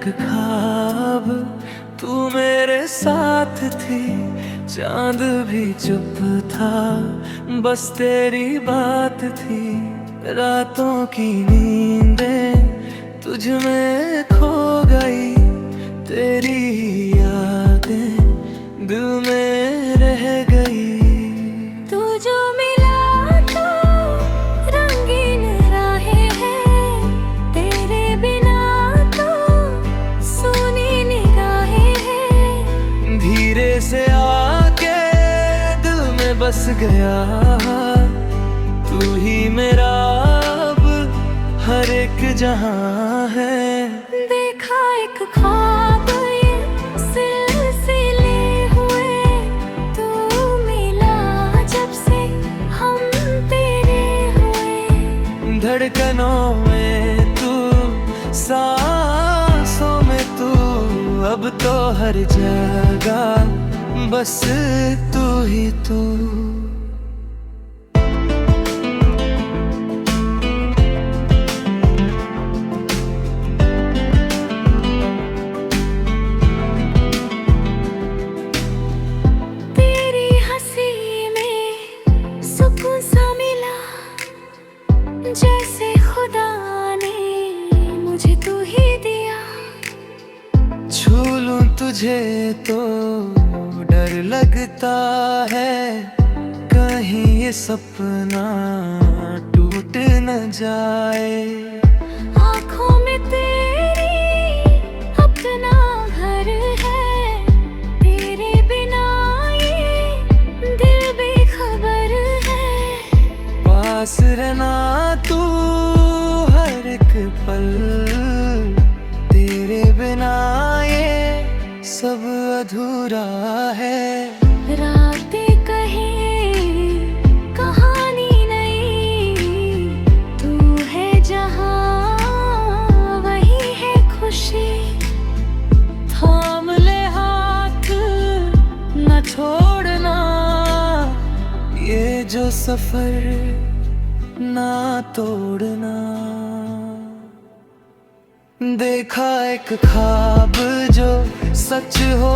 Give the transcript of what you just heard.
एक ख्वाब, तू मेरे साथ थी, चांद भी चुप था, बस तेरी बात थी। रातों की नींदें तुझ में खो गई, तेरी यादें दिल में रह गई। तू जो मिला तो रंगीन राहें हैं, तेरे बिना तो सूनी निगाहें हैं। धीरे से आके दिल में बस गया, तू ही मेरा अब हर एक जहां है। देखा एक ख्वाब ये सिलसिले हुए, तू मिला जब से हम तेरे हुए। धड़कनों में तू, सांसों में तू, अब तो हर जगह बस तू ही तू। तेरी हंसी में सुकून सा मिला, जैसे खुदा ने मुझे तू ही दिया। छू लूं तुझे तो डर लगता है, कहीं ये सपना टूट न जाए। आँखों में तेरी अपना घर है, तेरे बिना ये दिल बेखबर है। पास रहना तू हर एक पल, तेरे बिना ये सब अधूरा है। रातें कहीं कहानी नहीं, तू है जहाँ वही है खुशी। थाम ले हाथ न छोड़ना, ये जो सफर ना तोड़ना। देखा एक ख्वाब जो सच हो